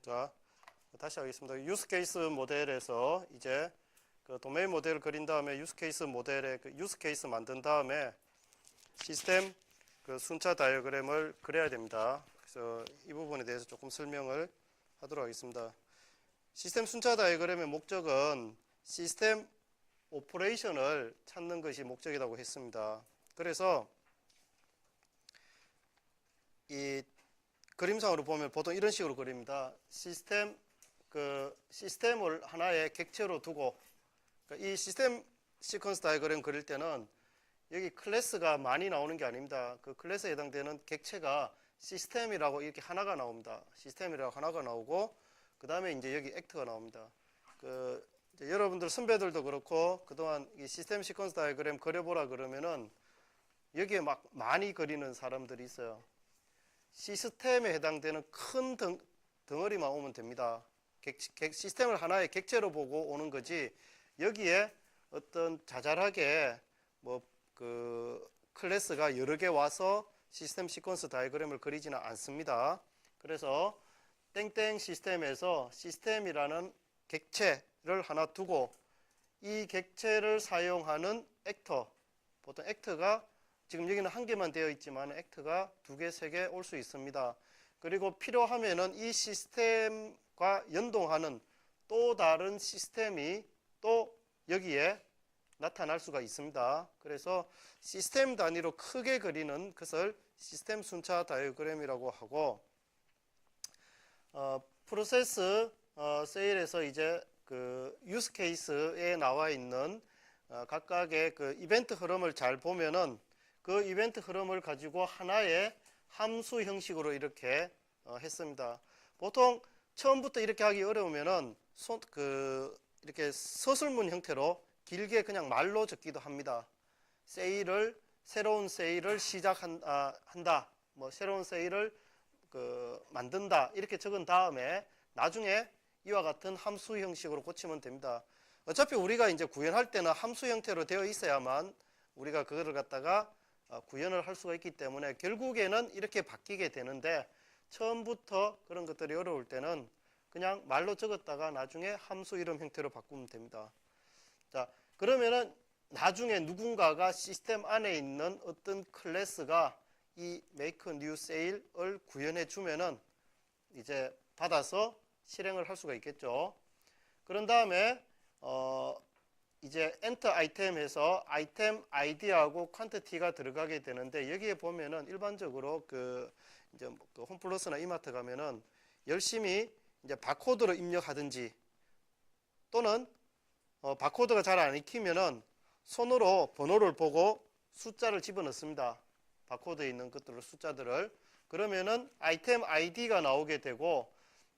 자, 다시 하겠습니다. 유스 케이스 모델에서 이제 그 도메인 모델을 그린 다음에 유스 케이스 모델에 그 유스 케이스 만든 다음에 시스템 그 순차 다이어그램을 그려야 됩니다. 그래서 이 부분에 대해서 조금 설명을 하도록 하겠습니다. 시스템 순차 다이어그램의 목적은 시스템 오퍼레이션을 찾는 것이 목적이라고 했습니다. 그래서 이 그림상으로 보면 보통 이런 식으로 그립니다. 시스템을 하나의 객체로 두고, 그러니까 이 시스템 시퀀스 다이어그램 그릴 때는 여기 클래스가 많이 나오는 게 아닙니다. 그 클래스에 해당되는 객체가 시스템이라고 이렇게 하나가 나옵니다. 시스템이라고 하나가 나오고, 그 다음에 이제 여기 액트가 나옵니다. 이제 여러분들 선배들도 그렇고 그동안 이 시스템 시퀀스 다이어그램 그려보라 그러면은 여기에 막 많이 그리는 사람들이 있어요. 시스템에 해당되는 큰 덩어리만 오면 됩니다. 시스템을 하나의 객체로 보고 오는 거지, 여기에 어떤 자잘하게 클래스가 여러 개 와서 시스템 시퀀스 다이어그램을 그리지는 않습니다. 그래서 땡땡 시스템에서 시스템이라는 객체를 하나 두고 이 객체를 사용하는 액터, 보통 액터가 지금 여기는 한 개만 되어 있지만 액트가 두 개, 세 개 올 수 있습니다. 그리고 필요하면은 이 시스템과 연동하는 또 다른 시스템이 또 여기에 나타날 수가 있습니다. 그래서 시스템 단위로 크게 그리는 것을 시스템 순차 다이어그램이라고 하고, 프로세스 세일에서 이제 그 유스 케이스에 나와 있는 각각의 그 이벤트 흐름을 잘 보면은 그 이벤트 흐름을 가지고 하나의 함수 형식으로 이렇게 했습니다. 보통 처음부터 이렇게 하기 어려우면은 이렇게 서술문 형태로 길게 그냥 말로 적기도 합니다. 새로운 세일을 시작한다. 새로운 세일을 만든다. 이렇게 적은 다음에 나중에 이와 같은 함수 형식으로 고치면 됩니다. 어차피 우리가 이제 구현할 때는 함수 형태로 되어 있어야만 우리가 그거를 갖다가 구현을 할 수가 있기 때문에 결국에는 이렇게 바뀌게 되는데, 처음부터 그런 것들이 어려울 때는 그냥 말로 적었다가 나중에 함수 이름 형태로 바꾸면 됩니다. 자, 그러면은 나중에 누군가가 시스템 안에 있는 어떤 클래스가 이 make new sale을 구현해 주면은 이제 받아서 실행을 할 수가 있겠죠. 그런 다음에 이제 enter 아이템에서 아이템 아이디하고 퀀티티가 들어가게 되는데, 여기에 보면은 일반적으로 이제 홈플러스나 이마트 가면은 열심히 이제 바코드로 입력하든지, 또는 바코드가 잘 안 익히면은 손으로 번호를 보고 숫자를 집어넣습니다. 바코드에 있는 것들을, 숫자들을. 그러면은 아이템 아이디가 나오게 되고,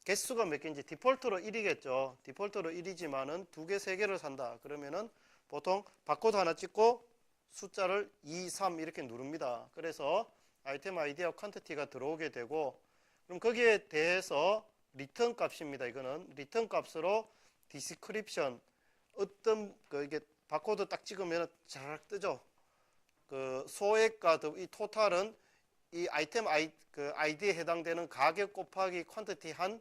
개수가 몇 개인지 디폴트로 1이겠죠. 디폴트로 1이지만은 두 개, 세 개를 산다. 그러면은 보통 바코드 하나 찍고 숫자를 2, 3 이렇게 누릅니다. 그래서 아이템 아이디와 퀀티티가 들어오게 되고, 그럼 거기에 대해서 리턴 값입니다. 이거는 리턴 값으로 디스크립션, 어떤 이게 바코드 딱 찍으면 자락 뜨죠. 소액과 이 토탈은 이 아이템 아이디에 해당되는 가격 곱하기 퀀티티 한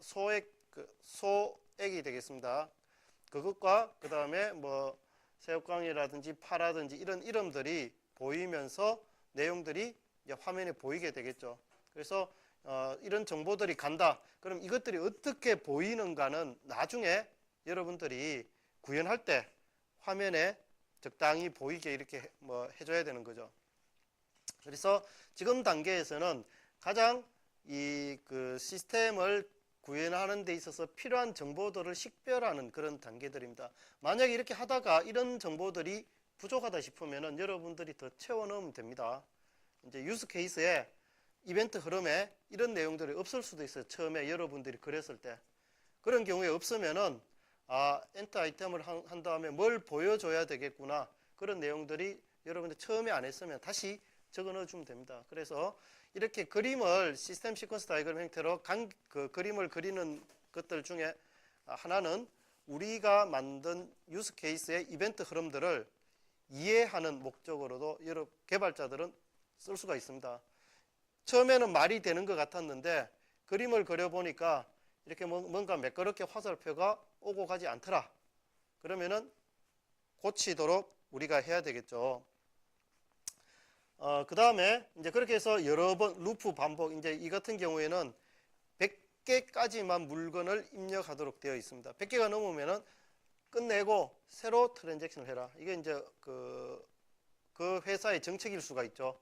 소액이 되겠습니다. 그것과 그 다음에 새우깡이라든지 파라든지 이런 이름들이 보이면서 내용들이 이제 화면에 보이게 되겠죠. 그래서 이런 정보들이 간다. 그럼 이것들이 어떻게 보이는가는 나중에 여러분들이 구현할 때 화면에 적당히 보이게 이렇게 해줘야 되는 거죠. 그래서 지금 단계에서는 가장 시스템을 구현하는 데 있어서 필요한 정보들을 식별하는 그런 단계들입니다. 만약에 이렇게 하다가 이런 정보들이 부족하다 싶으면은 여러분들이 더 채워 넣으면 됩니다. 이제 유스 케이스에 이벤트 흐름에 이런 내용들이 없을 수도 있어요. 처음에 여러분들이 그렸을 때. 그런 경우에 없으면은 엔터 아이템을 한 다음에 뭘 보여줘야 되겠구나. 그런 내용들이 여러분들 처음에 안 했으면 다시 적어 넣어주면 됩니다. 그래서 이렇게 그림을 시스템 시퀀스 다이어그램 형태로 그림을 그리는 것들 중에 하나는 우리가 만든 유스 케이스의 이벤트 흐름들을 이해하는 목적으로도 여러 개발자들은 쓸 수가 있습니다. 처음에는 말이 되는 것 같았는데 그림을 그려보니까 이렇게 뭔가 매끄럽게 화살표가 오고 가지 않더라. 그러면은 고치도록 우리가 해야 되겠죠. 그 다음에 이제 그렇게 해서 여러 번 루프 반복, 이제 이 같은 경우에는 100개까지만 물건을 입력하도록 되어 있습니다. 100개가 넘으면은 끝내고 새로 트랜잭션을 해라. 이게 이제 그 회사의 정책일 수가 있죠.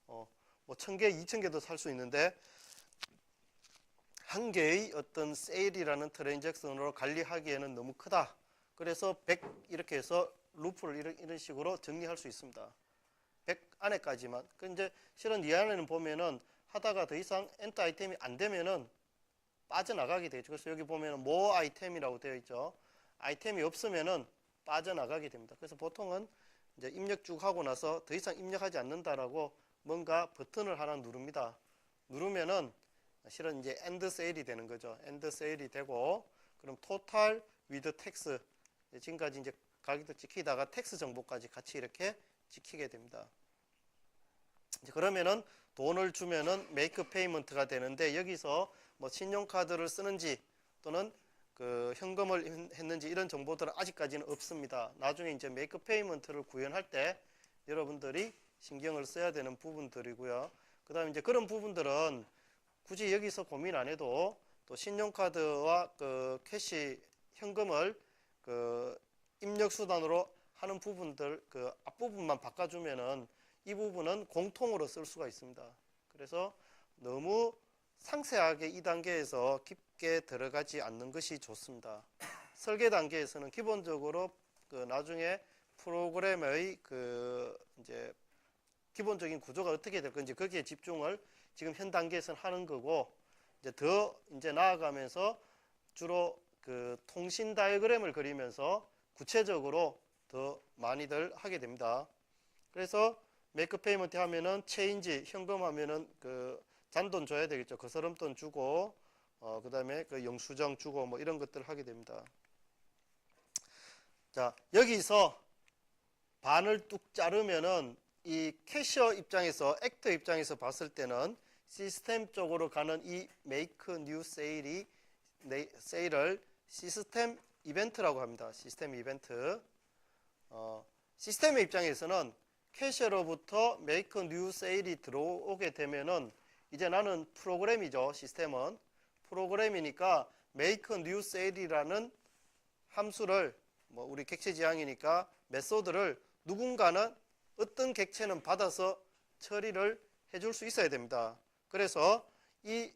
뭐 1000개, 2000개도 살 수 있는데 한 개의 어떤 세일이라는 트랜잭션으로 관리하기에는 너무 크다. 그래서 100 이렇게 해서 루프를 이런 식으로 정리할 수 있습니다. 100 안에까지만. 그 이제 실은 이 안에는 보면은 하다가 더 이상 엔터 아이템이 안 되면은 빠져나가게 되죠. 그래서 여기 보면은 뭐 아이템이라고 되어 있죠. 아이템이 없으면은 빠져나가게 됩니다. 그래서 보통은 이제 입력 쭉 하고 나서 더 이상 입력하지 않는다라고 뭔가 버튼을 하나 누릅니다. 누르면은 실은 이제 엔드 세일이 되는 거죠. 엔드 세일이 되고, 그럼 토탈 위드 텍스, 지금까지 이제 가격도 찍히다가 텍스 정보까지 같이 이렇게 찍히게 됩니다. 이제 그러면은 돈을 주면은 메이크 페이먼트가 되는데, 여기서 뭐 신용카드를 쓰는지 또는 그 현금을 했는지 이런 정보들은 아직까지는 없습니다. 나중에 이제 메이크 페이먼트를 구현할 때 여러분들이 신경을 써야 되는 부분들이고요. 그 다음에 이제 그런 부분들은 굳이 여기서 고민 안 해도 또 신용카드와 그 캐시 현금을 그 입력 수단으로 하는 부분들 그 앞부분만 바꿔주면은 이 부분은 공통으로 쓸 수가 있습니다. 그래서 너무 상세하게 이 단계에서 깊게 들어가지 않는 것이 좋습니다. 설계 단계에서는 기본적으로 그 나중에 프로그램의 그 이제 기본적인 구조가 어떻게 될 건지 거기에 집중을 지금 현 단계에서는 하는 거고, 이제 더 이제 나아가면서 주로 그 통신 다이어그램을 그리면서 구체적으로 더 많이들 하게 됩니다. 그래서 메이크 페이먼트 하면은 체인지 현금 하면은 그 잔돈 줘야 되겠죠. 거스름돈 주고 그 다음에 그 영수증 주고 뭐 이런 것들을 하게 됩니다. 자, 여기서 반을 뚝 자르면은 이 캐셔 입장에서, 액터 입장에서 봤을 때는 시스템 쪽으로 가는 이 make new sale이 세일을 시스템 이벤트라고 합니다. 시스템 이벤트. 시스템의 입장에서는 캐셔로부터 make new sale이 들어오게 되면은 이제 나는 프로그램이죠. 시스템은 프로그램이니까 make new sale이라는 함수를 뭐 우리 객체 지향이니까 메소드를 누군가는 어떤 객체는 받아서 처리를 해줄 수 있어야 됩니다. 그래서 이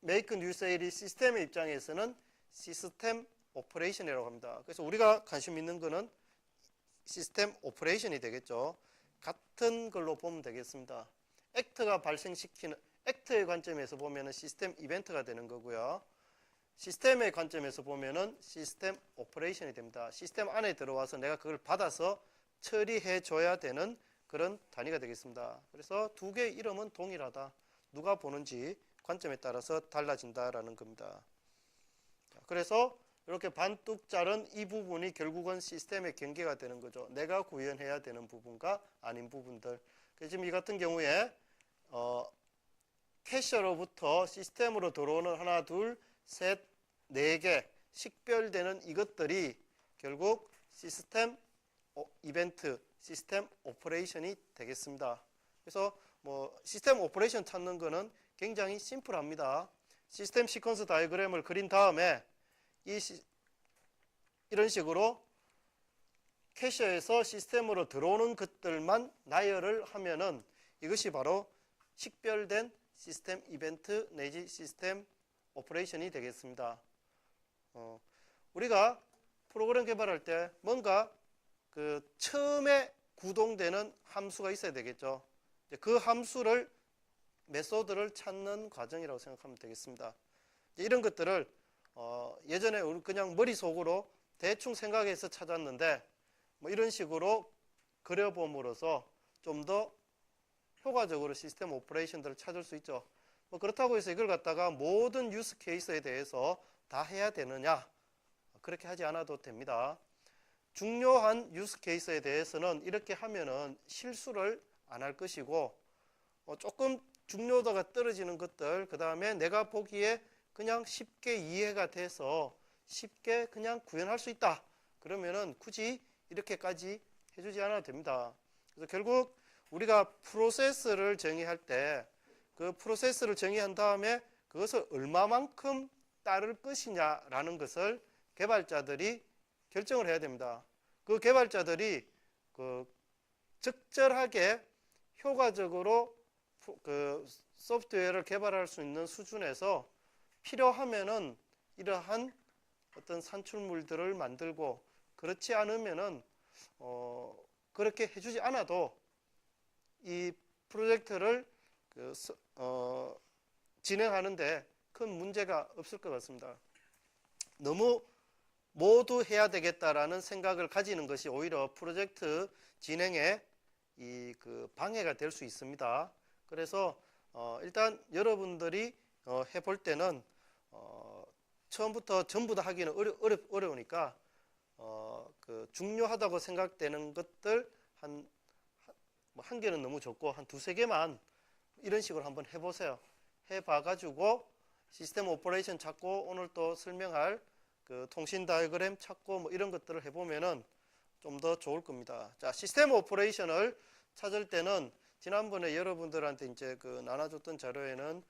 make new sale이 시스템의 입장에서는 시스템 오퍼레이션이라고 합니다. 그래서 우리가 관심 있는 거는 시스템 오퍼레이션이 되겠죠. 같은 걸로 보면 되겠습니다. 액트가 발생시키는, 액트의 관점에서 보면은 시스템 이벤트가 되는 거고요. 시스템의 관점에서 보면은 시스템 오퍼레이션이 됩니다. 시스템 안에 들어와서 내가 그걸 받아서 처리해 줘야 되는 그런 단위가 되겠습니다. 그래서 두 개의 이름은 동일하다. 누가 보는지 관점에 따라서 달라진다라는 겁니다. 그래서 이렇게 반뚝 자른 이 부분이 결국은 시스템의 경계가 되는 거죠. 내가 구현해야 되는 부분과 아닌 부분들. 지금 이 같은 경우에 캐셔로부터 시스템으로 들어오는 하나, 둘, 셋, 네 개 식별되는 이것들이 결국 시스템 이벤트, 시스템 오퍼레이션이 되겠습니다. 그래서 뭐 시스템 오퍼레이션 찾는 거는 굉장히 심플합니다. 시스템 시퀀스 다이어그램을 그린 다음에 이런 식으로 캐셔에서 시스템으로 들어오는 것들만 나열을 하면은 이것이 바로 식별된 시스템 이벤트 내지 시스템 오퍼레이션이 되겠습니다. 우리가 프로그램 개발할 때 뭔가 그 처음에 구동되는 함수가 있어야 되겠죠. 그 함수를 메소드를 찾는 과정이라고 생각하면 되겠습니다. 이런 것들을 예전에 우리 그냥 머릿속으로 대충 생각해서 찾았는데 뭐 이런 식으로 그려봄으로써 좀 더 효과적으로 시스템 오퍼레이션들을 찾을 수 있죠. 뭐 그렇다고 해서 이걸 갖다가 모든 유스 케이스에 대해서 다 해야 되느냐? 그렇게 하지 않아도 됩니다. 중요한 유스 케이스에 대해서는 이렇게 하면은 실수를 안 할 것이고 조금 중요도가 떨어지는 것들, 그 다음에 내가 보기에 그냥 쉽게 이해가 돼서 쉽게 그냥 구현할 수 있다. 그러면은 굳이 이렇게까지 해주지 않아도 됩니다. 그래서 결국 우리가 프로세스를 정의할 때 그 프로세스를 정의한 다음에 그것을 얼마만큼 따를 것이냐라는 것을 개발자들이 결정을 해야 됩니다. 그 개발자들이 그 적절하게 효과적으로 그 소프트웨어를 개발할 수 있는 수준에서 필요하면은 이러한 어떤 산출물들을 만들고, 그렇지 않으면은 그렇게 해주지 않아도 이 프로젝트를 진행하는데 큰 문제가 없을 것 같습니다. 너무 모두 해야 되겠다라는 생각을 가지는 것이 오히려 프로젝트 진행에 그 방해가 될 수 있습니다. 그래서 일단 여러분들이 해볼 때는 처음부터 전부 다 하기는 어려우니까 그 중요하다고 생각되는 것들 한 개는 너무 적고 한 두세 개만 이런 식으로 한번 해보세요. 해봐가지고 시스템 오퍼레이션 찾고 오늘 또 설명할 그 통신 다이어그램 찾고 뭐 이런 것들을 해보면은 좀 더 좋을 겁니다. 자, 시스템 오퍼레이션을 찾을 때는 지난번에 여러분들한테 이제 그 나눠줬던 자료에는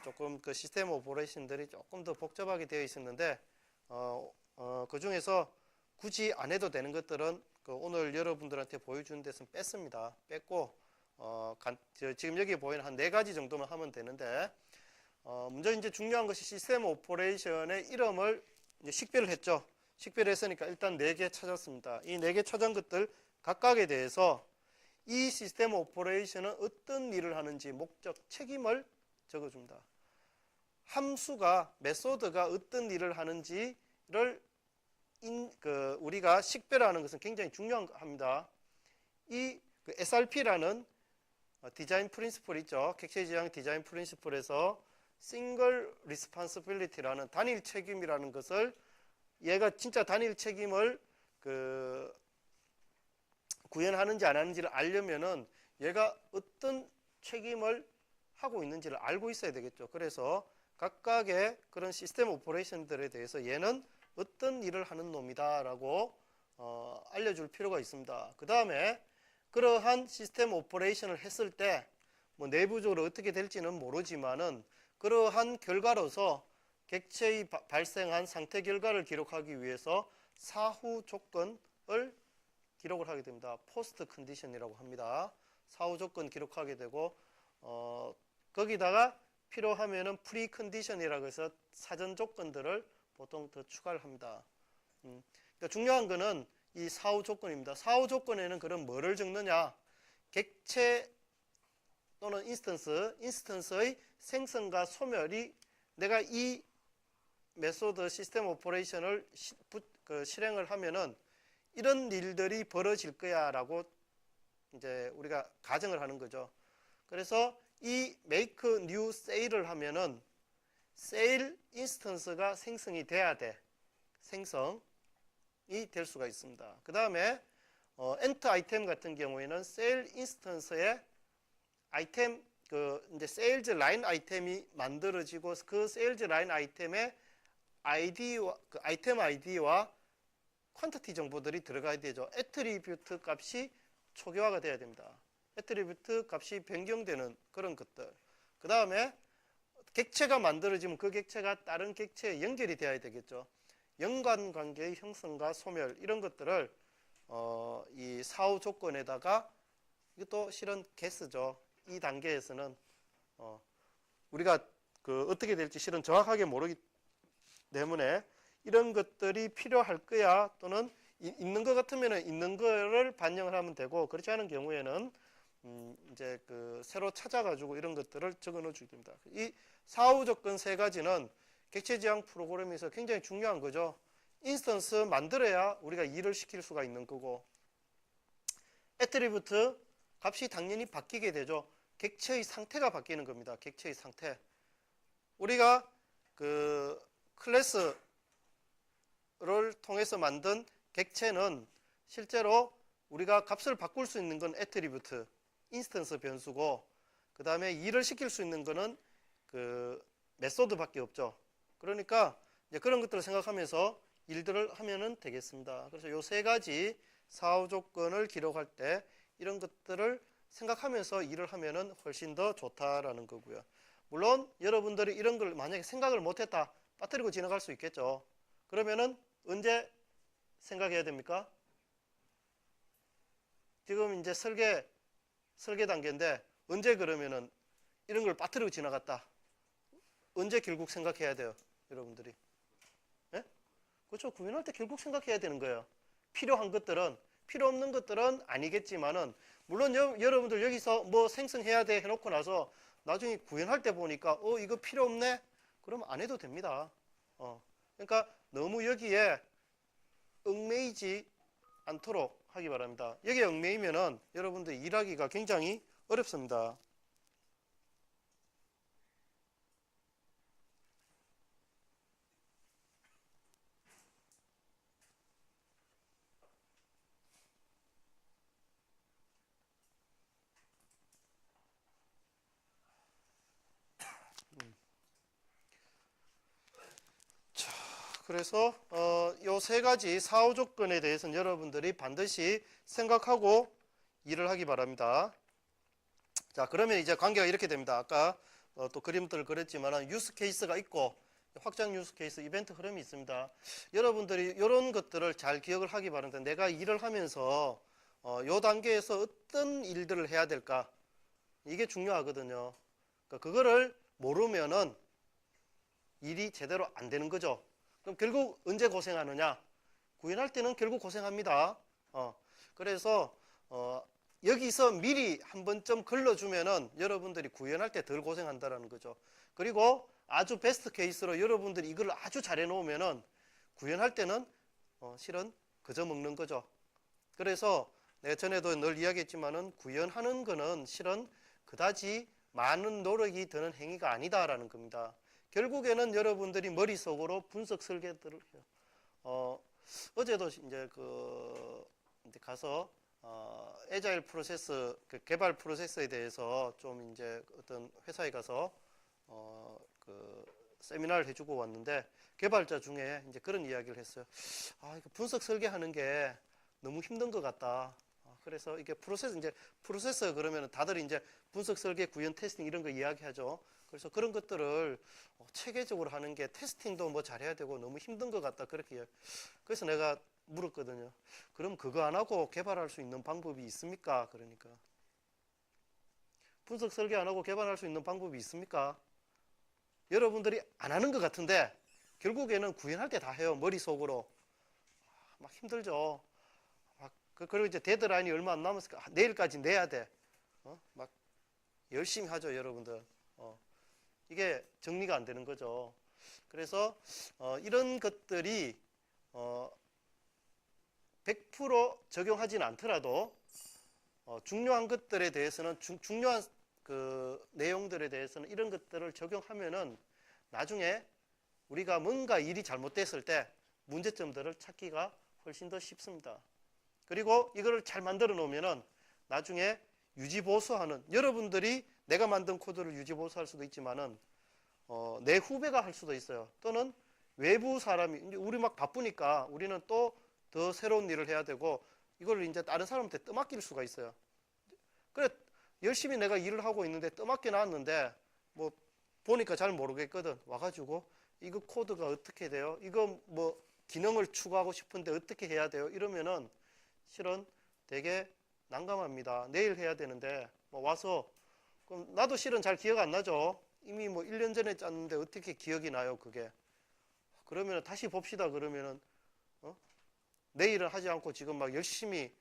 조금 그 시스템 오퍼레이션들이 조금 더 복잡하게 되어 있었는데 그 중에서 굳이 안 해도 되는 것들은 그 오늘 여러분들한테 보여준 데서 뺐습니다. 뺐고 지금 여기 보이는 한 4가지 정도만 하면 되는데 먼저 이제 중요한 것이 시스템 오퍼레이션의 이름을 이제 식별을 했죠. 식별을 했으니까 일단 4개 찾았습니다. 이 4개 찾은 것들 각각에 대해서 이 시스템 오퍼레이션은 어떤 일을 하는지 목적, 책임을 적어줍니다. 함수가, 메소드가 어떤 일을 하는지를 우리가 식별하는 것은 굉장히 중요합니다. 이 SRP라는 디자인 프린시플 있죠. 객체 지향 디자인 프린시플에서 싱글 리스폰시빌리티라는 단일 책임이라는 것을, 얘가 진짜 단일 책임을 구현하는지 안 하는지를 알려면은 얘가 어떤 책임을 하고 있는지를 알고 있어야 되겠죠. 그래서 각각의 그런 시스템 오퍼레이션들에 대해서 얘는 어떤 일을 하는 놈이다라고 알려줄 필요가 있습니다. 그 다음에 그러한 시스템 오퍼레이션을 했을 때 뭐 내부적으로 어떻게 될지는 모르지만은 그러한 결과로서 객체의 발생한 상태 결과를 기록하기 위해서 사후 조건을 기록을 하게 됩니다. 포스트 컨디션이라고 합니다. 사후 조건 기록하게 되고 거기다가 필요하면은 프리 컨디션이라고 해서 사전 조건들을 보통 더 추가를 합니다. 그러니까 중요한 거는 이 사후 조건입니다. 사후 조건에는 그럼 뭐를 적느냐? 객체 또는 인스턴스의 생성과 소멸이, 내가 이 메소드 시스템 오퍼레이션을 실행을 하면은 이런 일들이 벌어질 거야 라고 이제 우리가 가정을 하는 거죠. 그래서 이 make new sale을 하면은 sale 인스턴스가 생성이 돼야 돼. 생성이 될 수가 있습니다. 그 다음에 enter 아이템 같은 경우에는 sale 인스턴스에 아이템 이제 세일즈 라인 아이템이 만들어지고 그 세일즈 라인 아이템의 아이디와 아이템 아이디와 퀀티티 정보들이 들어가야 되죠. 애트리뷰트 값이 초기화가 돼야 됩니다. 애트리뷰트 값이 변경되는 그런 것들. 그 다음에 객체가 만들어지면 그 객체가 다른 객체에 연결이 되어야 되겠죠. 연관관계의 형성과 소멸, 이런 것들을 이 사후 조건에다가, 이것도 실은 개수죠. 이 단계에서는 우리가 어떻게 될지 실은 정확하게 모르기 때문에 이런 것들이 필요할 거야, 또는 있는 것 같으면 있는 거를 반영을 하면 되고, 그렇지 않은 경우에는 이제 새로 찾아가지고 이런 것들을 적어 넣어 주게 됩니다. 이 사후 조건 3가지는 객체 지향 프로그램에서 굉장히 중요한 거죠. 인스턴스 만들어야 우리가 일을 시킬 수가 있는 거고, 애트리뷰트 값이 당연히 바뀌게 되죠. 객체의 상태가 바뀌는 겁니다. 객체의 상태. 우리가 클래스를 통해서 만든 객체는 실제로 우리가 값을 바꿀 수 있는 건 애트리뷰트, 인스턴스 변수고, 그 다음에 일을 시킬 수 있는 거는 그 메소드밖에 없죠. 그러니까 이제 그런 것들을 생각하면서 일들을 하면은 되겠습니다. 그래서 요 세 가지 사후 조건을 기록할 때 이런 것들을 생각하면서 일을 하면은 훨씬 더 좋다라는 거고요. 물론 여러분들이 이런 걸 만약에 생각을 못했다, 빠뜨리고 지나갈 수 있겠죠. 그러면은 언제 생각해야 됩니까? 지금 이제 설계 단계인데 언제 그러면은 이런 걸 빠뜨리고 지나갔다. 언제 결국 생각해야 돼요, 여러분들이? 예? 그렇죠. 구현할 때 결국 생각해야 되는 거예요. 필요한 것들은, 필요 없는 것들은 아니겠지만은, 물론 여러분들 여기서 뭐 생성해야 돼 해놓고 나서 나중에 구현할 때 보니까 이거 필요 없네? 그러면 안 해도 됩니다. 그러니까 너무 여기에 얽매이지 않도록 하기 바랍니다. 여기에 얽매이면은 여러분들 일하기가 굉장히 어렵습니다. 그래서 요 세 가지 사후 조건에 대해서는 여러분들이 반드시 생각하고 일을 하기 바랍니다. 자, 그러면 이제 관계가 이렇게 됩니다. 아까 또 그림들을 그렸지만 유스 케이스가 있고 확장 유스 케이스 이벤트 흐름이 있습니다. 여러분들이 이런 것들을 잘 기억을 하기 바랍니다. 내가 일을 하면서 요 단계에서 어떤 일들을 해야 될까? 이게 중요하거든요. 그러니까 그거를 모르면은 일이 제대로 안 되는 거죠. 그럼 결국 언제 고생하느냐? 구현할 때는 결국 고생합니다. 그래서 여기서 미리 한 번쯤 걸러주면은 여러분들이 구현할 때 덜 고생한다라는 거죠. 그리고 아주 베스트 케이스로 여러분들이 이걸 아주 잘 해놓으면은 구현할 때는 실은 그저 먹는 거죠. 그래서 내가 전에도 늘 이야기했지만은 구현하는 거는 실은 그다지 많은 노력이 드는 행위가 아니다라는 겁니다. 결국에는 여러분들이 머릿속으로 분석 설계들을 해요. 어제도 이제 이제 가서 에자일 프로세스, 그 개발 프로세스에 대해서 좀 이제 어떤 회사에 가서 그 세미나를 해주고 왔는데 개발자 중에 이제 그런 이야기를 했어요. 이거 분석 설계하는 게 너무 힘든 것 같다. 그래서 이게 프로세스 그러면 다들 이제 분석 설계, 구현, 테스팅 이런 거 이야기하죠. 그래서 그런 것들을 체계적으로 하는 게 테스팅도 뭐 잘해야 되고 너무 힘든 것 같다. 그렇게. 그래서 내가 물었거든요. 그럼 그거 안 하고 개발할 수 있는 방법이 있습니까? 그러니까. 분석 설계 안 하고 개발할 수 있는 방법이 있습니까? 여러분들이 안 하는 것 같은데 결국에는 구현할 때 다 해요. 머릿속으로. 막 힘들죠. 그리고 이제 데드라인이 얼마 안 남았으니까 내일까지 내야 돼. 막 열심히 하죠, 여러분들. 이게 정리가 안 되는 거죠. 그래서 이런 것들이 100% 적용하지는 않더라도 중요한 것들에 대해서는 중요한 그 내용들에 대해서는 이런 것들을 적용하면은 나중에 우리가 뭔가 일이 잘못됐을 때 문제점들을 찾기가 훨씬 더 쉽습니다. 그리고 이거를 잘 만들어 놓으면은 나중에 유지보수하는, 여러분들이 내가 만든 코드를 유지보수할 수도 있지만은 내 후배가 할 수도 있어요. 또는 외부 사람이, 이제 우리 막 바쁘니까 우리는 또 더 새로운 일을 해야 되고 이걸 이제 다른 사람한테 떠맡길 수가 있어요. 그래, 열심히 내가 일을 하고 있는데 떠맡겨 놨는데 뭐 보니까 잘 모르겠거든. 와가지고 이거 코드가 어떻게 돼요? 이거 뭐 기능을 추가하고 싶은데 어떻게 해야 돼요? 이러면은 실은 되게 난감합니다. 내일 해야 되는데 뭐 와서, 그럼 나도 실은 잘 기억 안 나죠. 이미 뭐 1년 전에 짰는데 어떻게 기억이 나요, 그게. 그러면 다시 봅시다. 그러면은 내일은 하지 않고 지금 막 열심히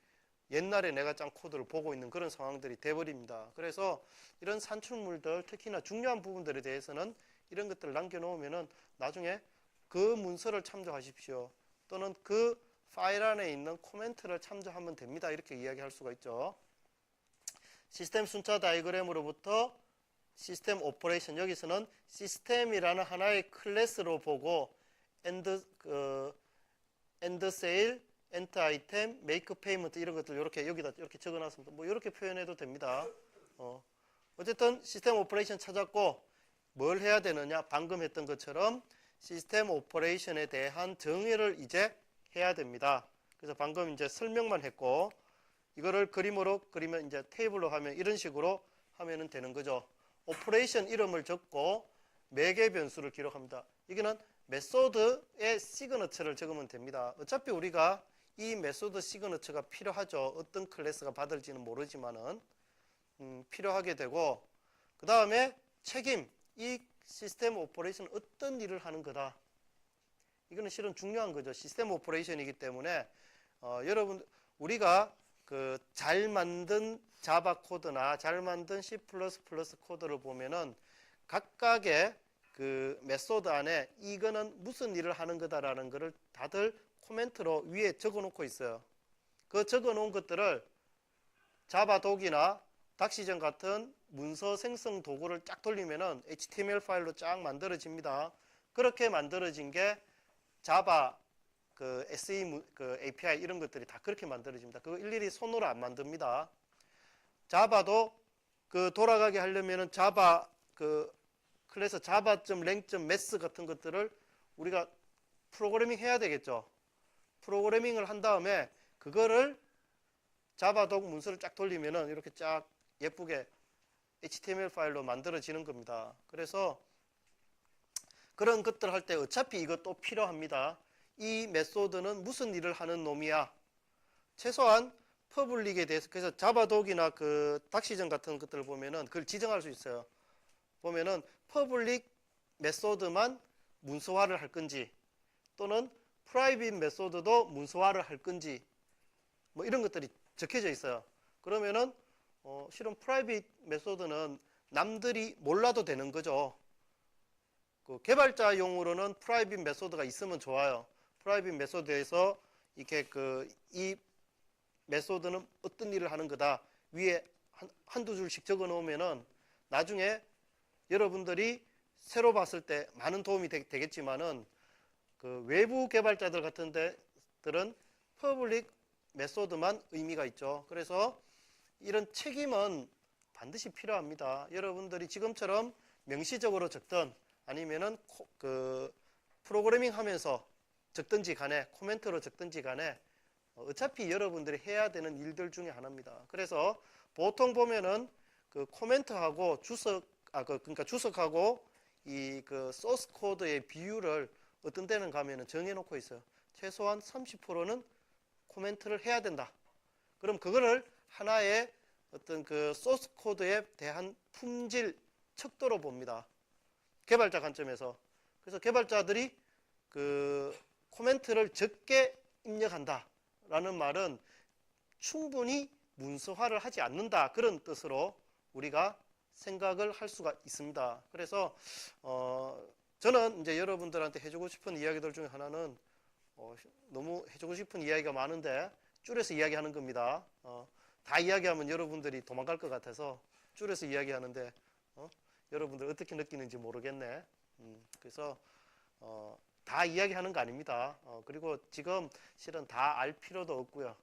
옛날에 내가 짠 코드를 보고 있는 그런 상황들이 돼버립니다. 그래서 이런 산출물들, 특히나 중요한 부분들에 대해서는 이런 것들을 남겨놓으면은 나중에 그 문서를 참조하십시오. 또는 그 파일 안에 있는 코멘트를 참조하면 됩니다. 이렇게 이야기할 수가 있죠. 시스템 순차 다이그램으로부터 시스템 오퍼레이션, 여기서는 시스템이라는 하나의 클래스로 보고 엔드 세일, 엔트 아이템, 메이크 페이먼트 이런 것들 이렇게 여기다 이렇게 적어놨습니다. 뭐 이렇게 표현해도 됩니다. 어쨌든 시스템 오퍼레이션 찾았고 뭘 해야 되느냐? 방금 했던 것처럼 시스템 오퍼레이션에 대한 정의를 이제 해야 됩니다. 그래서 방금 이제 설명만 했고 이거를 그림으로 그리면 이제 테이블로 하면 이런 식으로 하면은 되는 거죠. 오퍼레이션 이름을 적고 매개 변수를 기록합니다. 이거는 메소드의 시그너처를 적으면 됩니다. 어차피 우리가 이 메소드 시그너처가 필요하죠. 어떤 클래스가 받을지는 모르지만은 필요하게 되고 그 다음에 책임, 이 시스템 오퍼레이션은 어떤 일을 하는 거다. 이거는 실은 중요한 거죠. 시스템 오퍼레이션이기 때문에 여러분 우리가 그 잘 만든 자바 코드나 잘 만든 C++ 코드를 보면은 각각의 그 메소드 안에 이거는 무슨 일을 하는 거다라는 거를 다들 코멘트로 위에 적어 놓고 있어요. 그 적어 놓은 것들을 자바 독이나 닥시전 같은 문서 생성 도구를 쫙 돌리면은 HTML 파일로 쫙 만들어집니다. 그렇게 만들어진 게 자바 그 SE 그 API 이런 것들이 다 그렇게 만들어집니다. 그거 일일이 손으로 안 만듭니다. 자바도 그 돌아가게 하려면은 자바 그 클래스 java.lang.math 같은 것들을 우리가 프로그래밍 해야 되겠죠. 프로그래밍을 한 다음에 그거를 자바독 문서를 쫙 돌리면은 이렇게 쫙 예쁘게 HTML 파일로 만들어지는 겁니다. 그래서 그런 것들 할 때 어차피 이것도 필요합니다. 이 메소드는 무슨 일을 하는 놈이야. 최소한 퍼블릭에 대해서 그래서 자바독이나 그 닥시전 같은 것들을 보면은 그걸 지정할 수 있어요. 보면은 퍼블릭 메소드만 문서화를 할 건지 또는 프라이빗 메소드도 문서화를 할 건지 뭐 이런 것들이 적혀져 있어요. 그러면은 실은 프라이빗 메소드는 남들이 몰라도 되는 거죠. 그 개발자용으로는 프라이빗 메소드가 있으면 좋아요. 프라이빗 메소드에서 이렇게 이 메소드는 어떤 일을 하는 거다 위에 한두 줄씩 적어 놓으면은 나중에 여러분들이 새로 봤을 때 많은 도움이 되겠지만은 그 외부 개발자들 같은 데들은 퍼블릭 메소드만 의미가 있죠. 그래서 이런 책임은 반드시 필요합니다. 여러분들이 지금처럼 명시적으로 적든 아니면은 그 프로그래밍 하면서 적든지 간에 코멘트로 적든지 간에 어차피 여러분들이 해야 되는 일들 중에 하나입니다. 그래서 보통 보면은 그 코멘트하고 그러니까 주석하고 이 그 소스 코드의 비율을 어떤 때는 가면은 정해놓고 있어요. 최소한 30%는 코멘트를 해야 된다. 그럼 그거를 하나의 어떤 그 소스 코드에 대한 품질 척도로 봅니다. 개발자 관점에서. 그래서 개발자들이 그 코멘트를 적게 입력한다라는 말은 충분히 문서화를 하지 않는다. 그런 뜻으로 우리가 생각을 할 수가 있습니다. 그래서 저는 이제 여러분들한테 해주고 싶은 이야기들 중에 하나는 너무 해주고 싶은 이야기가 많은데 줄여서 이야기하는 겁니다. 다 이야기하면 여러분들이 도망갈 것 같아서 줄여서 이야기하는데 여러분들 어떻게 느끼는지 모르겠네. 그래서 다 이야기하는 거 아닙니다. 그리고 지금 실은 다 알 필요도 없고요.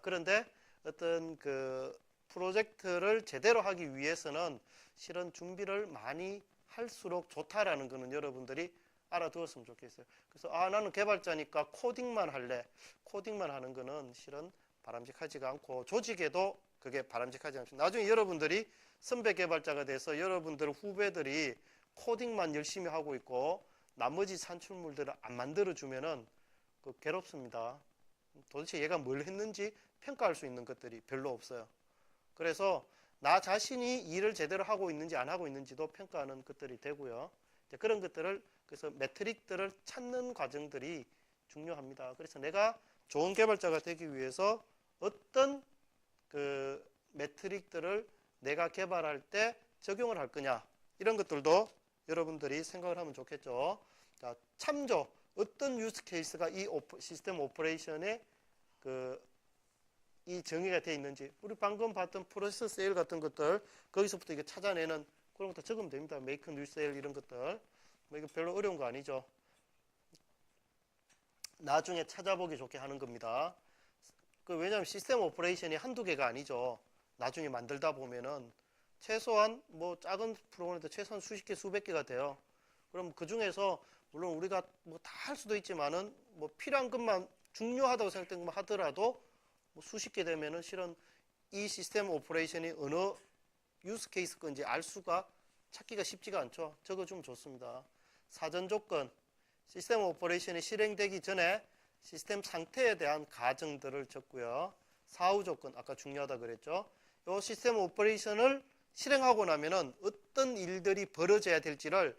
그런데 어떤 그 프로젝트를 제대로 하기 위해서는 실은 준비를 많이 할수록 좋다라는 거는 여러분들이 알아두었으면 좋겠어요. 그래서 나는 개발자니까 코딩만 할래. 코딩만 하는 거는 실은 바람직하지가 않고 조직에도 그게 바람직하지 않습니다. 나중에 여러분들이 선배 개발자가 돼서 여러분들 후배들이 코딩만 열심히 하고 있고 나머지 산출물들을 안 만들어주면은 괴롭습니다. 도대체 얘가 뭘 했는지 평가할 수 있는 것들이 별로 없어요. 그래서 나 자신이 일을 제대로 하고 있는지 안 하고 있는지도 평가하는 것들이 되고요. 그런 것들을 그래서 매트릭들을 찾는 과정들이 중요합니다. 그래서 내가 좋은 개발자가 되기 위해서 어떤 그 매트릭들을 내가 개발할 때 적용을 할 거냐 이런 것들도 여러분들이 생각을 하면 좋겠죠. 자, 참조 어떤 유스 케이스가 이 시스템 오퍼레이션에 이 정의가 되어 있는지 우리 방금 봤던 프로세스 세일 같은 것들 거기서부터 이게 찾아내는 그런 것도 적으면 됩니다. make new sale 이런 것들 뭐 이거 별로 어려운 거 아니죠. 나중에 찾아보기 좋게 하는 겁니다. 왜냐하면 시스템 오퍼레이션이 한두 개가 아니죠. 나중에 만들다 보면은 최소한 뭐 작은 프로그램도 최소한 수십 개, 수백 개가 돼요. 그럼 그 중에서 물론 우리가 뭐 다 할 수도 있지만은 뭐 필요한 것만 중요하다고 생각된 것만 하더라도 뭐 수십 개 되면은 실은 이 시스템 오퍼레이션이 어느 유스 케이스 건지 알 수가 찾기가 쉽지가 않죠. 적어주면 좋습니다. 사전 조건, 시스템 오퍼레이션이 실행되기 전에 시스템 상태에 대한 가정들을 적고요. 사후 조건, 아까 중요하다 그랬죠. 이 시스템 오퍼레이션을 실행하고 나면은 어떤 일들이 벌어져야 될지를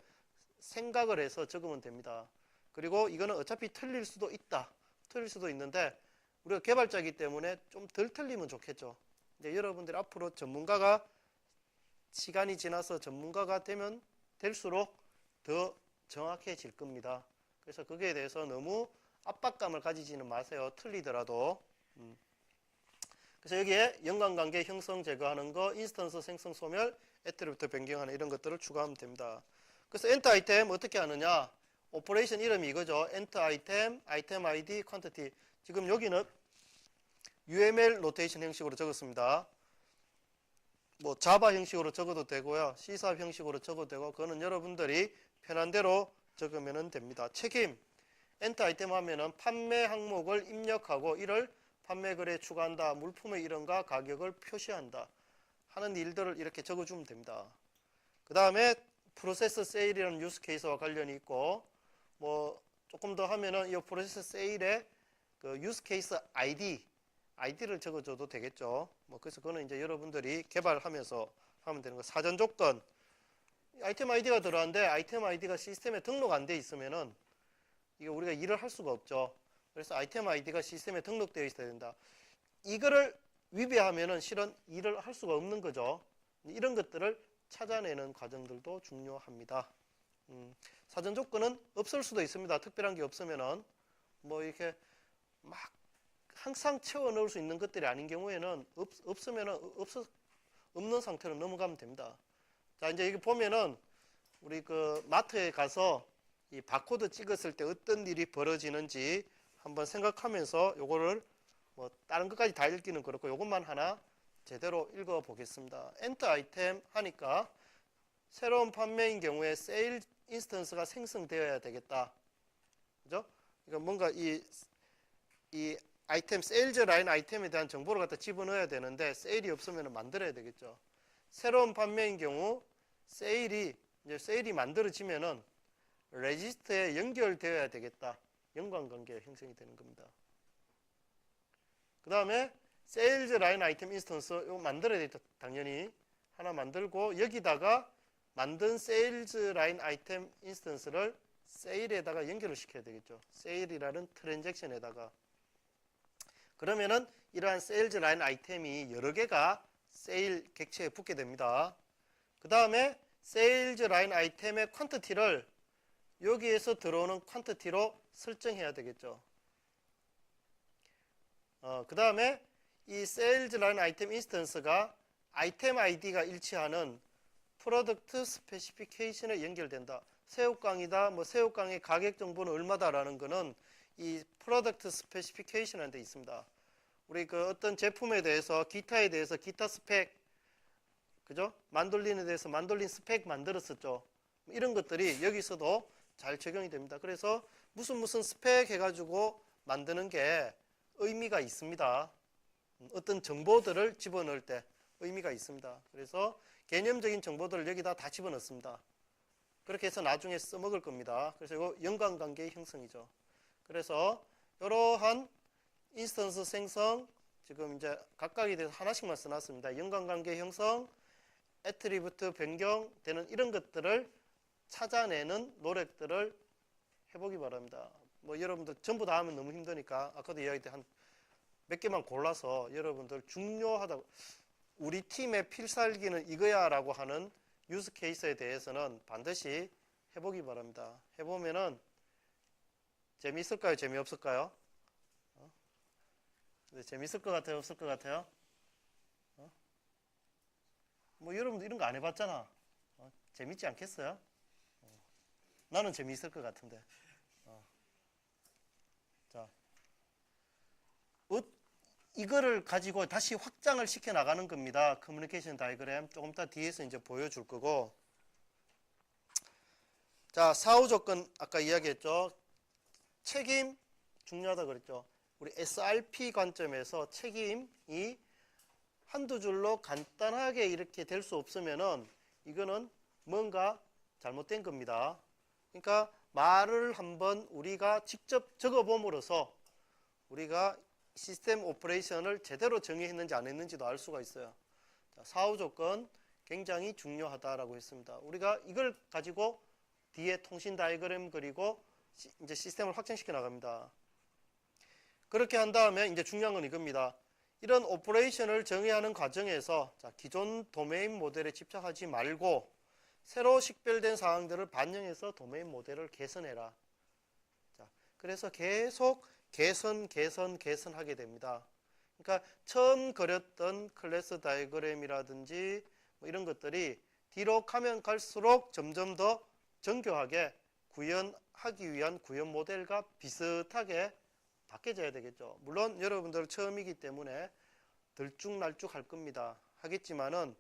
생각을 해서 적으면 됩니다. 그리고 이거는 어차피 틀릴 수도 있다. 틀릴 수도 있는데 우리가 개발자이기 때문에 좀 덜 틀리면 좋겠죠. 이제 여러분들이 앞으로 전문가가 시간이 지나서 전문가가 되면 될수록 더 정확해질 겁니다. 그래서 거기에 대해서 너무 압박감을 가지지는 마세요. 틀리더라도. 그래서 여기에 연관관계 형성 제거하는 거, 인스턴스 생성 소멸, 애트리뷰트 변경하는 이런 것들을 추가하면 됩니다. 그래서 엔터 아이템 어떻게 하느냐? 오퍼레이션 이름이 이거죠. 엔터 아이템, 아이템 아이디, 퀀티티. 지금 여기는 UML 노테이션 형식으로 적었습니다. 뭐 자바 형식으로 적어도 되고요. C샵 형식으로 적어도 되고 그거는 여러분들이 편한 대로 적으면 됩니다. 책임. 엔터 아이템 하면은 판매 항목을 입력하고 이를 판매 거래에 추가한다. 물품의 이름과 가격을 표시한다. 하는 일들을 이렇게 적어주면 됩니다. 그 다음에 프로세스 세일이라는 유스 케이스와 관련이 있고 뭐 조금 더 하면은 이 프로세스 세일의 그 유스 케이스 아이디를 적어줘도 되겠죠. 뭐 그래서 그거는 이제 여러분들이 개발하면서 하면 되는 거. 사전 조건. 아이템 아이디가 들어왔는데 아이템 아이디가 시스템에 등록 안 돼 있으면은 이게 우리가 일을 할 수가 없죠. 그래서 아이템 아이디가 시스템에 등록되어 있어야 된다. 이거를 위배하면은 실은 일을 할 수가 없는 거죠. 이런 것들을 찾아내는 과정들도 중요합니다. 사전 조건은 없을 수도 있습니다. 특별한 게 없으면은 뭐 이렇게 막 항상 채워 넣을 수 있는 것들이 아닌 경우에는 없는 상태로 넘어가면 됩니다. 자, 이제 여기 보면은 우리 그 마트에 가서 이 바코드 찍었을 때 어떤 일이 벌어지는지 한번 생각하면서 요거를 뭐 다른 것까지 다 읽기는 그렇고 요것만 하나 제대로 읽어 보겠습니다. 엔터 아이템 하니까 새로운 판매인 경우에 세일 인스턴스가 생성되어야 되겠다. 그죠? 그러니까 뭔가 이 아이템, 세일즈 라인 아이템에 대한 정보를 갖다 집어넣어야 되는데 세일이 없으면 만들어야 되겠죠. 새로운 판매인 경우 세일이 만들어지면은 레지스터에 연결되어야 되겠다. 연관관계 형성이 되는 겁니다. 그 다음에 세일즈 라인 아이템 인스턴스 이거 만들어야 되겠다. 당연히 하나 만들고 여기다가 만든 세일즈 라인 아이템 인스턴스를 세일에다가 연결을 시켜야 되겠죠. 세일이라는 트랜잭션에다가. 그러면은 이러한 세일즈 라인 아이템이 여러 개가 세일 객체에 붙게 됩니다. 그 다음에 세일즈 라인 아이템의 퀀티티를 여기에서 들어오는 퀀티티로 설정해야 되겠죠. 그 다음에 이 세일즈 라인 아이템 인스턴스가 아이템 아이디가 일치하는 프로덕트 스페시피케이션에 연결된다. 새우깡이다. 뭐 새우깡의 가격 정보는 얼마다라는 거는 이 프로덕트 스페시피케이션이라는 데 있습니다. 우리 그 어떤 제품에 대해서 기타에 대해서 기타 스펙, 그죠? 만돌린에 대해서 만돌린 스펙 만들었었죠. 이런 것들이 여기서도 잘 적용이 됩니다. 그래서 무슨 스펙 해가지고 만드는 게 의미가 있습니다. 어떤 정보들을 집어넣을 때 의미가 있습니다. 그래서 개념적인 정보들을 여기다 다 집어넣습니다. 그렇게 해서 나중에 써먹을 겁니다. 그래서 이거 연관관계의 형성이죠. 그래서 이러한 인스턴스 생성, 지금 이제 각각에 대해서 하나씩만 써놨습니다. 연관관계 형성, 애트리뷰트 변경되는 이런 것들을 찾아내는 노력들을 해보기 바랍니다. 뭐 여러분들 전부 다 하면 너무 힘드니까 아까도 이야기했듯이 한 몇 개만 골라서 여러분들 중요하다고 우리 팀의 필살기는 이거야 라고 하는 유스 케이스에 대해서는 반드시 해보기 바랍니다. 해보면은 재미있을까요? 재미없을까요? 재미있을 것 같아요? 없을 것 같아요? 뭐 여러분들 이런 거 안 해봤잖아. 재밌지 않겠어요? 나는 재미있을 것 같은데. 자, 이거를 가지고 다시 확장을 시켜 나가는 겁니다. 커뮤니케이션 다이그램 조금 이따 뒤에서 이제 보여줄 거고. 자, 사후 조건 아까 이야기했죠. 책임 중요하다 그랬죠. 우리 SRP 관점에서 책임이 한두 줄로 간단하게 이렇게 될 수 없으면은 이거는 뭔가 잘못된 겁니다. 그러니까 말을 한번 우리가 직접 적어봄으로써 우리가 시스템 오퍼레이션을 제대로 정의했는지 안 했는지도 알 수가 있어요. 자, 사후 조건 굉장히 중요하다라고 했습니다. 우리가 이걸 가지고 뒤에 통신 다이그램 그리고 이제 시스템을 확장시켜 나갑니다. 그렇게 한 다음에 이제 중요한 건 이겁니다. 이런 오퍼레이션을 정의하는 과정에서 자, 기존 도메인 모델에 집착하지 말고 새로 식별된 사항들을 반영해서 도메인 모델을 개선해라. 자, 그래서 계속 개선하게 됩니다. 그러니까 처음 그렸던 클래스 다이그램이라든지 뭐 이런 것들이 뒤로 가면 갈수록 점점 더 정교하게 구현하기 위한 구현 모델과 비슷하게 바뀌어져야 되겠죠. 물론 여러분들 처음이기 때문에 들쭉날쭉 할 겁니다. 하겠지만은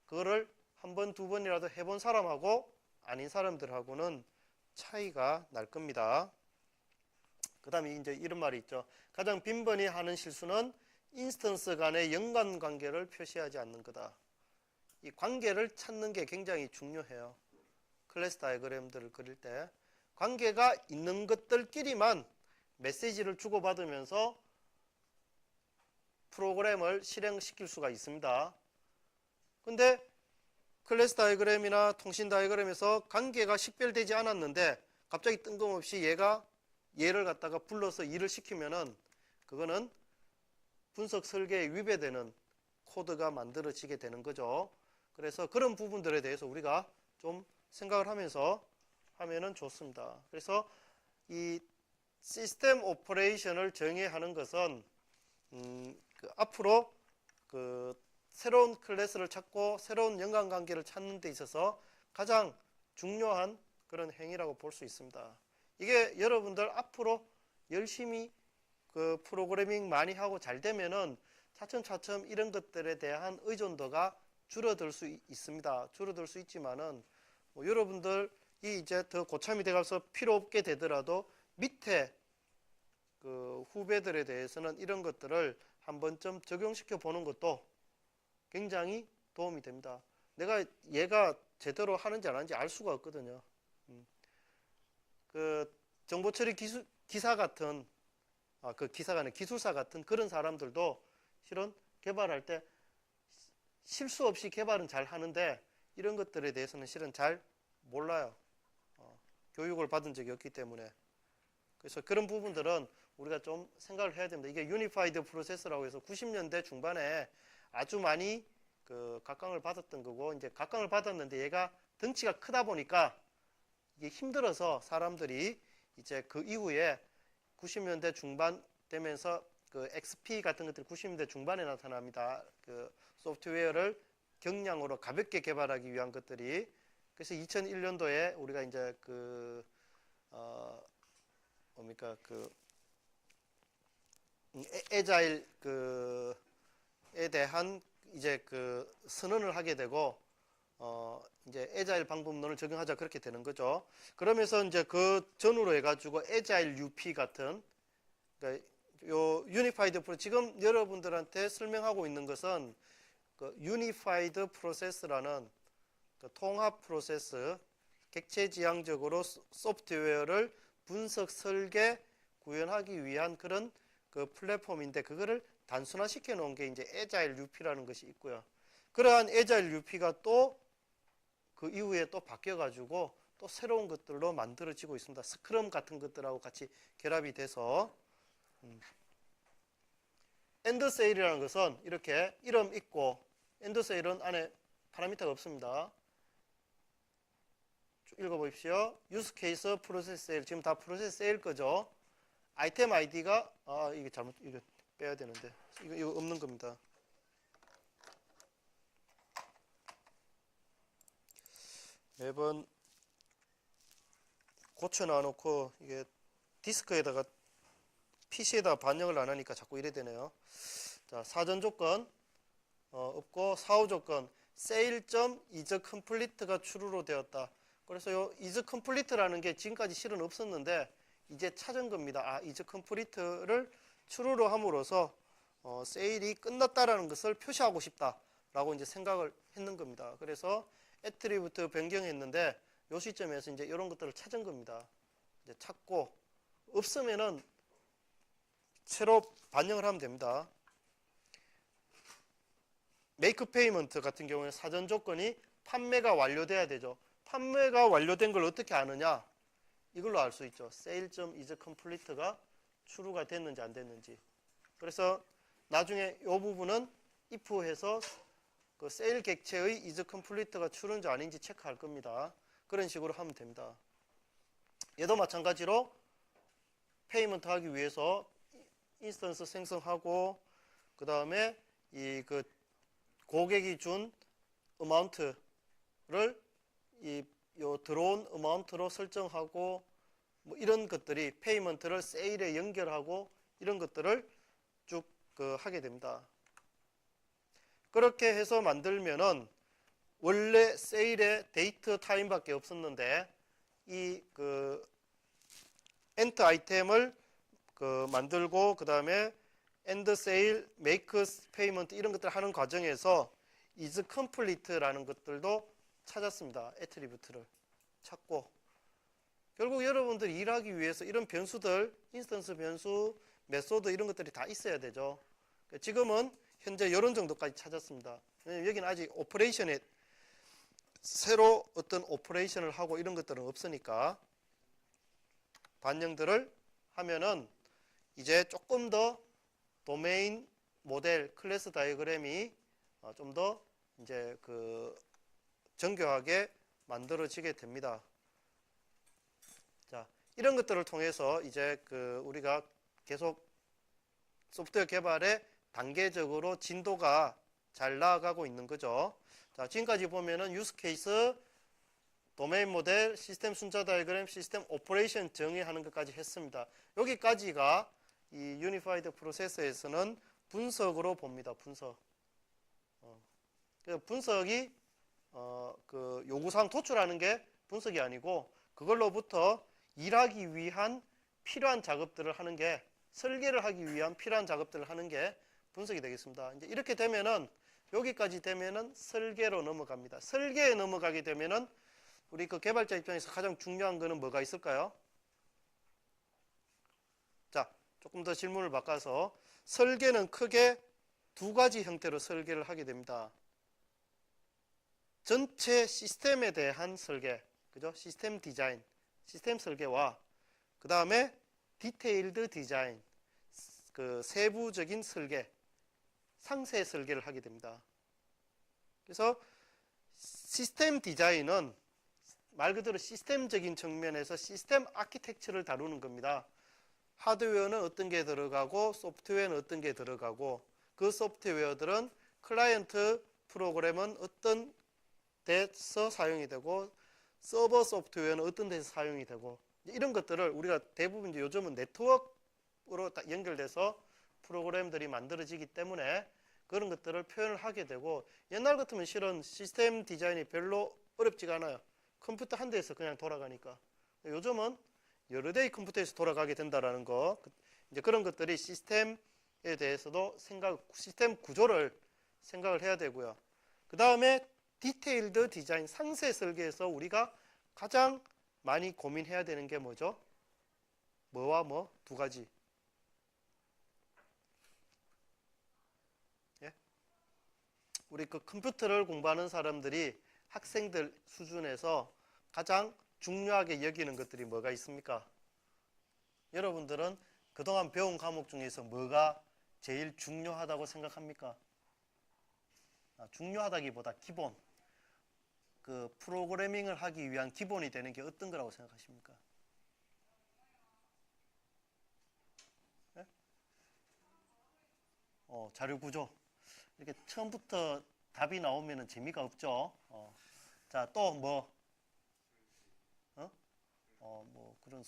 그거를 한 번, 두 번이라도 해본 사람하고 아닌 사람들하고는 차이가 날 겁니다. 그 다음에 이제 이런 말이 있죠. 가장 빈번히 하는 실수는 인스턴스 간의 연관관계를 표시하지 않는 거다. 이 관계를 찾는 게 굉장히 중요해요. 클래스 다이그램들을 그릴 때 관계가 있는 것들끼리만 메시지를 주고받으면서 프로그램을 실행시킬 수가 있습니다. 근데 클래스 다이그램이나 통신 다이그램에서 관계가 식별되지 않았는데 갑자기 뜬금없이 얘를 갖다가 불러서 일을 시키면은 그거는 분석 설계에 위배되는 코드가 만들어지게 되는 거죠. 그래서 그런 부분들에 대해서 우리가 좀 생각을 하면서 하면은 좋습니다. 그래서 이 시스템 오퍼레이션을 정의하는 것은 앞으로 새로운 클래스를 찾고 새로운 연관관계를 찾는 데 있어서 가장 중요한 그런 행위라고 볼 수 있습니다. 이게 여러분들 앞으로 열심히 프로그래밍 많이 하고 잘 되면은 차츰차츰 이런 것들에 대한 의존도가 줄어들 수 있습니다. 줄어들 수 있지만은 뭐 여러분들이 이제 더 고참이 돼가서 필요 없게 되더라도 밑에 후배들에 대해서는 이런 것들을 한 번쯤 적용시켜 보는 것도 굉장히 도움이 됩니다. 내가 얘가 제대로 하는지 안 하는지 알 수가 없거든요. 정보 처리 기사 같은 기사가 아니라 기술사 같은 그런 사람들도 실은 개발할 때 실수 없이 개발은 잘 하는데 이런 것들에 대해서는 실은 잘 몰라요. 교육을 받은 적이 없기 때문에. 그래서 그런 부분들은 우리가 좀 생각을 해야 됩니다. 이게 유니파이드 프로세스라고 해서 90년대 중반에 아주 많이 각광을 받았던 거고, 이제 각광을 받았는데 얘가 덩치가 크다 보니까 이게 힘들어서 사람들이 이제 그 이후에 90년대 중반 되면서 XP 같은 것들이 90년대 중반에 나타납니다. 소프트웨어를 경량으로 가볍게 개발하기 위한 것들이. 그래서 2001년도에 우리가 이제 에자일에 대한 이제 선언을 하게 되고 이제 에자일 방법론을 적용하자 그렇게 되는 거죠. 그러면서 이제 그 전후로 해가지고 에자일 UP 같은 그러니까 요 유니파이드 프로 지금 여러분들한테 설명하고 있는 것은 유니파이드 프로세스라는 통합 프로세스 객체지향적으로 소프트웨어를 분석 설계 구현하기 위한 그런 플랫폼인데 그거를 단순화시켜 놓은 게 이제 에자일 UP라는 것이 있고요. 그러한 에자일 UP가 또 그 이후에 또 바뀌어가지고 또 새로운 것들로 만들어지고 있습니다. 스크럼 같은 것들하고 같이 결합이 돼서 엔드세일이라는 것은 이렇게 이름 있고 엔드세일은 안에 파라미터가 없습니다. 읽어보십시오. 유스 케이스 프로세스 세일 지금 다 프로세스 세일 거죠. 아이템 아이디가 이게 잘못 이거 빼야 되는데 이거 없는 겁니다. 매번 고쳐 놔놓고 이게 디스크에다가 PC에다 반영을 안 하니까 자꾸 이래 되네요. 자, 사전 조건 없고 사후 조건 세일.is complete가 true로 되었다. 그래서 요 is complete라는 게 지금까지 실은 없었는데 이제 찾은 겁니다. 아, is complete를 true로 함으로써 세일이 끝났다라는 것을 표시하고 싶다라고 이제 생각을 했는 겁니다. 그래서 애트리뷰트 변경했는데 요 시점에서 이제 이런 것들을 찾은 겁니다. 이제 찾고 없으면은 새로 반영을 하면 됩니다. 메이크 페이먼트 같은 경우에 사전 조건이 판매가 완료돼야 되죠. 판매가 완료된 걸 어떻게 아느냐? 이걸로 알 수 있죠. sale.is complete가 true가 됐는지 안 됐는지. 그래서 나중에 이 부분은 if 해서 그 세일 객체의 is complete가 true인지 아닌지 체크할 겁니다. 그런 식으로 하면 됩니다. 얘도 마찬가지로 페이먼트 하기 위해서 인스턴스 생성하고 그 다음에 이 그 고객이 준 어마운트를 요 들어온 어마운트로 설정하고 뭐 이런 것들이 페이먼트를 세일에 연결하고 이런 것들을 쭉 하게 됩니다. 그렇게 해서 만들면은 원래 세일의 데이트 타임밖에 없었는데 이 엔트 아이템을 만들고 그 다음에 end sale, make payment 이런 것들 하는 과정에서 is complete라는 것들도 찾았습니다. 애트리뷰트를 찾고 결국 여러분들이 일하기 위해서 이런 변수들, 인스턴스 변수, 메소드 이런 것들이 다 있어야 되죠. 지금은 현재 이런 정도까지 찾았습니다. 왜냐면 여기는 아직 오퍼레이션에 새로 어떤 오퍼레이션을 하고 이런 것들은 없으니까 반영들을 하면은 이제 조금 더 도메인 모델 클래스 다이어그램이 좀 더 이제 정교하게 만들어지게 됩니다. 자, 이런 것들을 통해서 이제 우리가 계속 소프트웨어 개발에 단계적으로 진도가 잘 나아가고 있는 거죠. 자, 지금까지 보면은 유스 케이스, 도메인 모델, 시스템 순차 다이어그램, 시스템 오퍼레이션 정의하는 것까지 했습니다. 여기까지가 이 유니파이드 프로세서에서는 분석으로 봅니다. 분석. 분석이 요구사항 도출하는 게 분석이 아니고 그걸로부터 일하기 위한 필요한 작업들을 하는 게 설계를 하기 위한 필요한 작업들을 하는 게 분석이 되겠습니다. 이제 이렇게 되면은 여기까지 되면은 설계로 넘어갑니다. 설계에 넘어가게 되면은 우리 개발자 입장에서 가장 중요한 거는 뭐가 있을까요? 자, 조금 더 질문을 바꿔서 설계는 크게 두 가지 형태로 설계를 하게 됩니다. 전체 시스템에 대한 설계, 그죠? 시스템 디자인, 시스템 설계와 그 다음에 디테일드 디자인, 세부적인 설계, 상세 설계를 하게 됩니다. 그래서 시스템 디자인은 말 그대로 시스템적인 측면에서 시스템 아키텍처를 다루는 겁니다. 하드웨어는 어떤 게 들어가고 소프트웨어는 어떤 게 들어가고 그 소프트웨어들은 클라이언트 프로그램은 어떤 데서 사용이 되고 서버 소프트웨어는 어떤 데서 사용이 되고 이런 것들을 우리가 대부분 이제 요즘은 네트워크로 연결돼서 프로그램들이 만들어지기 때문에 그런 것들을 표현을 하게 되고 옛날 같으면 실은 시스템 디자인이 별로 어렵지가 않아요. 컴퓨터 한 대에서 그냥 돌아가니까. 요즘은 여러 대의 컴퓨터에서 돌아가게 된다라는 거. 이제 그런 것들이 시스템에 대해서도 시스템 구조를 생각을 해야 되고요. 그 다음에 디테일드 디자인, 상세 설계에서 우리가 가장 많이 고민해야 되는 게 뭐죠? 뭐와 뭐? 두 가지. 예? 우리 컴퓨터를 공부하는 사람들이 학생들 수준에서 가장 중요하게 여기는 것들이 뭐가 있습니까? 여러분들은 그동안 배운 과목 중에서 뭐가 제일 중요하다고 생각합니까? 중요하다기보다 기본. 프로그래밍을 하기 위한 기본이 되는 게 어떤 거라고 생각하십니까? 네? 자료 구조. 이렇게 처음부터 답이 나오면 재미가 없죠. 자, 또 뭐? 뭐 그런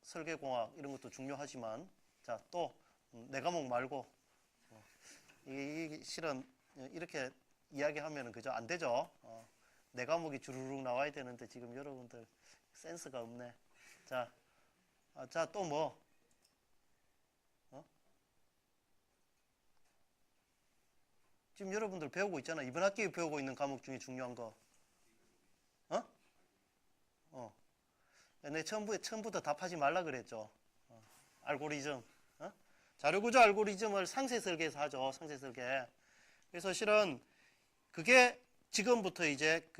설계공학 이런 것도 중요하지만 자, 또 내 과목 말고 이 실은 이렇게 이야기하면 그죠? 안 되죠? 내 과목이 주르륵 나와야 되는데 지금 여러분들 센스가 없네. 자, 자, 또 뭐? 지금 여러분들 배우고 있잖아. 이번 학기에 배우고 있는 과목 중에 중요한 거. 어? 어. 내 처음부터 답하지 말라 그랬죠. 알고리즘. 자료구조 알고리즘을 상세 설계에서 하죠. 상세 설계. 그래서 실은 그게 지금부터 이제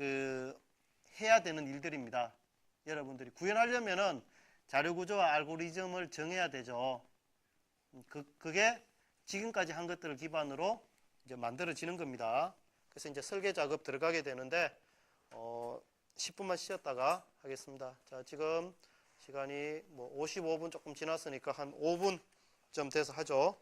해야 되는 일들입니다. 여러분들이 구현하려면은 자료구조와 알고리즘을 정해야 되죠. 그게 지금까지 한 것들을 기반으로 이제 만들어지는 겁니다. 그래서 이제 설계 작업 들어가게 되는데 10분만 쉬었다가 하겠습니다. 자, 지금 시간이 뭐 55분 조금 지났으니까 한 5분쯤 돼서 하죠.